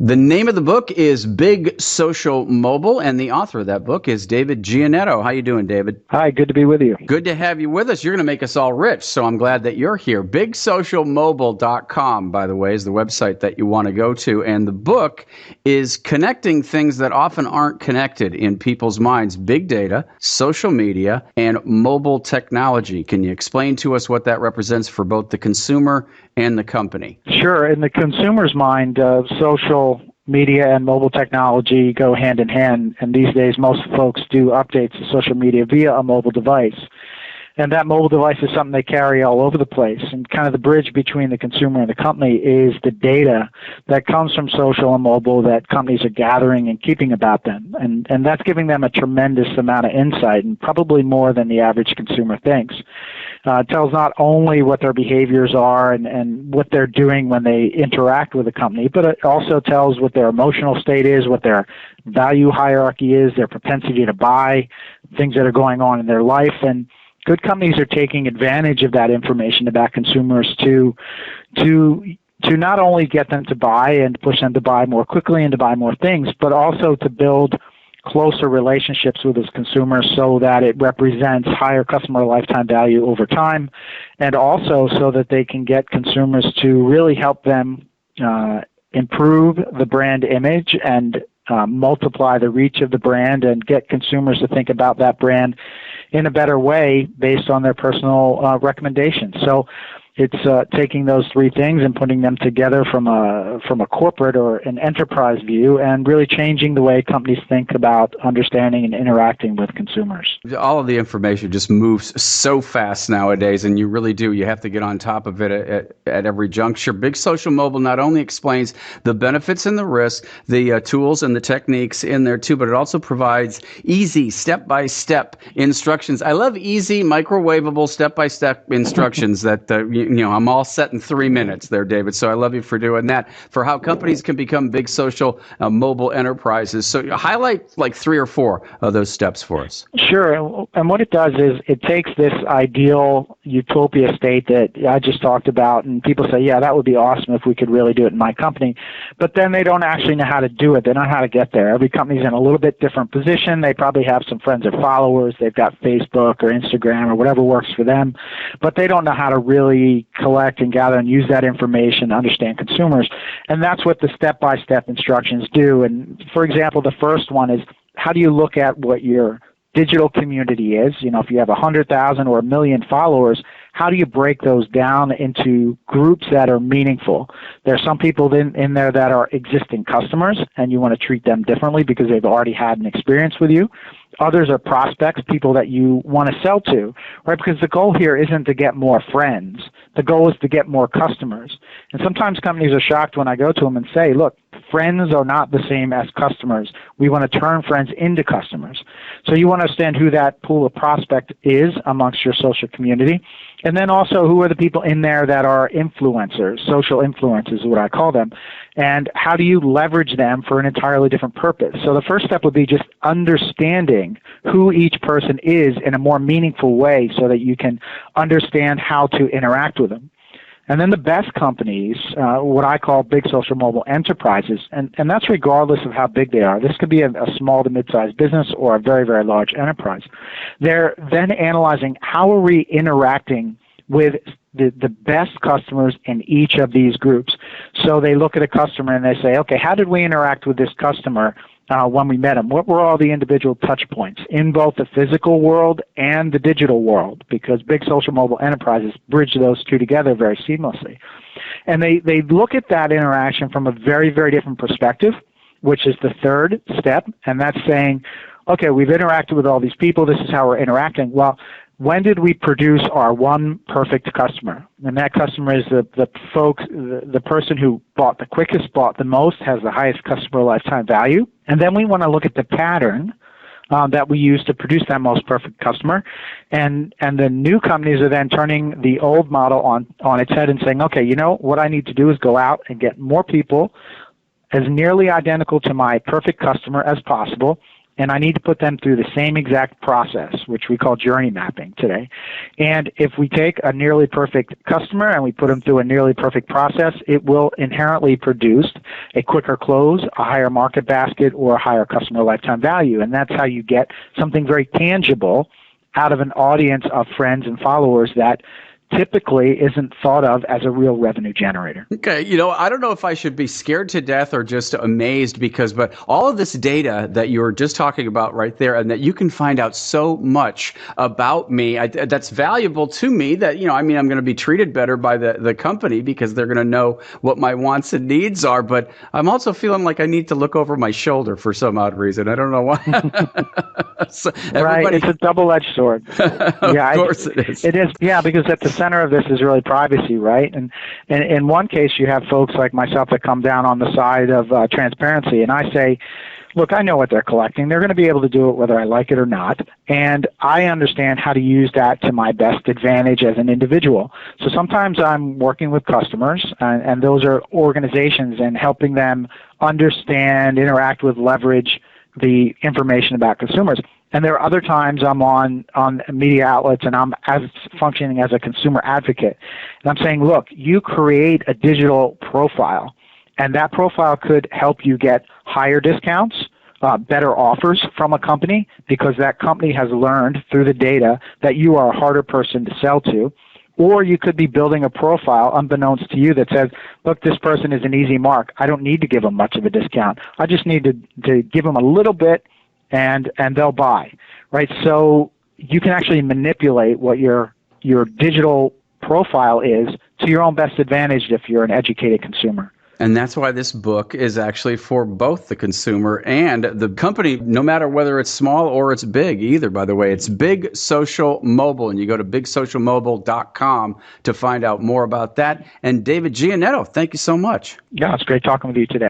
The name of the book is Big Social Mobile, and the author of that book is David Giannetto. How you doing, David? Hi, good to be with you. Good to have you with us. You're going to make us all rich, so I'm glad that you're here. BigSocialMobile.com, by the way, is the website that you want to go to, and the book is connecting things that often aren't connected in people's minds: big data, social media, and mobile technology. Can you explain to us what that represents for both the consumer and the company? Sure. In the consumer's mind, social media and mobile technology go hand in hand, and these days most folks do updates to social media via a mobile device. And that mobile device is something they carry all over the place. And kind of the bridge between the consumer and the company is the data that comes from social and mobile that companies are gathering and keeping about them. And that's giving them a tremendous amount of insight, and probably more than the average consumer thinks. It tells not only what their behaviors are and what they're doing when they interact with a company, but it also tells what their emotional state is, what their value hierarchy is, their propensity to buy, things that are going on in their life. And good companies are taking advantage of that information about consumers to not only get them to buy and push them to buy more quickly and to buy more things, but also to build closer relationships with those consumers so that it represents higher customer lifetime value over time, and also so that they can get consumers to really help them improve the brand image and multiply the reach of the brand and get consumers to think about that brand in a better way based on their personal recommendations. So it's taking those three things and putting them together from a corporate or an enterprise view, and really changing the way companies think about understanding and interacting with consumers. All of the information just moves so fast nowadays, and you really do. You have to get on top of it at every juncture. Big Social Mobile not only explains the benefits and the risks, the tools and the techniques in there too, but it also provides easy step-by-step instructions. I love easy, microwavable, step-by-step instructions that I'm all set in 3 minutes there, David. So I love you for doing that, for how companies can become big social mobile enterprises. So highlight like 3 or 4 of those steps for us. Sure. And what it does is it takes this ideal utopia state that I just talked about, and people say, yeah, that would be awesome if we could really do it in my company. But then they don't actually know how to do it. They don't know how to get there. Every company's in a little bit different position. They probably have some friends or followers. They've got Facebook or Instagram or whatever works for them. But they don't know how to really collect and gather and use that information to understand consumers. And that's what the step-by-step instructions do. And for example, the first one is, how do you look at what your digital community is? If you have 100,000 or 1 million followers, how do you break those down into groups that are meaningful? There are some people in there that are existing customers, and you want to treat them differently because they've already had an experience with you. Others are prospects, people that you want to sell to, right? Because the goal here isn't to get more friends. The goal is to get more customers. And sometimes companies are shocked when I go to them and say, look, friends are not the same as customers. We want to turn friends into customers. So you want to understand who that pool of prospect is amongst your social community. And then also, who are the people in there that are influencers? Social influencers is what I call them. And how do you leverage them for an entirely different purpose? So the first step would be just understanding who each person is in a more meaningful way so that you can understand how to interact with them. And then the best companies, what I call big social mobile enterprises, and that's regardless of how big they are. This could be a small to mid-sized business or a very, very large enterprise. They're then analyzing how are we interacting with the best customers in each of these groups. So they look at a customer and they say, okay, how did we interact with this customer when we met them? What were all the individual touch points in both the physical world and the digital world? Because big social mobile enterprises bridge those two together very seamlessly. And they look at that interaction from a very, very different perspective, which is the third step. And that's saying, okay, we've interacted with all these people. This is how we're interacting. Well, when did we produce our one perfect customer? And that customer is the person who bought the quickest, bought the most, has the highest customer lifetime value. And then we want to look at the pattern that we use to produce that most perfect customer. And the new companies are then turning the old model on its head and saying, okay, what I need to do is go out and get more people as nearly identical to my perfect customer as possible, and I need to put them through the same exact process, which we call journey mapping today. And if we take a nearly perfect customer and we put them through a nearly perfect process, it will inherently produce a quicker close, a higher market basket, or a higher customer lifetime value. And that's how you get something very tangible out of an audience of friends and followers that typically isn't thought of as a real revenue generator. Okay, I don't know if I should be scared to death or just amazed but all of this data that you were just talking about right there, and that you can find out so much about me, that's valuable to me that, I'm going to be treated better by the company because they're going to know what my wants and needs are. But I'm also feeling like I need to look over my shoulder for some odd reason. I don't know why. So right, it's a double-edged sword. Of course it is. It is, yeah, because at the center of this is really privacy, right? And in one case, you have folks like myself that come down on the side of transparency, and I say, look, I know what they're collecting. They're going to be able to do it whether I like it or not, and I understand how to use that to my best advantage as an individual. So sometimes I'm working with customers, and those are organizations, and helping them understand, interact with, leverage the information about consumers. And there are other times I'm on media outlets and I'm functioning as a consumer advocate. And I'm saying, look, you create a digital profile, and that profile could help you get higher discounts, better offers from a company, because that company has learned through the data that you are a harder person to sell to. Or you could be building a profile unbeknownst to you that says, look, this person is an easy mark. I don't need to give them much of a discount. I just need to give them a little bit, and they'll buy, right? So you can actually manipulate what your digital profile is to your own best advantage if you're an educated consumer. And that's why this book is actually for both the consumer and the company, no matter whether it's small or it's big either, by the way. It's Big Social Mobile, and you go to bigsocialmobile.com to find out more about that. And David Giannetto, thank you so much. Yeah, it's great talking with you today.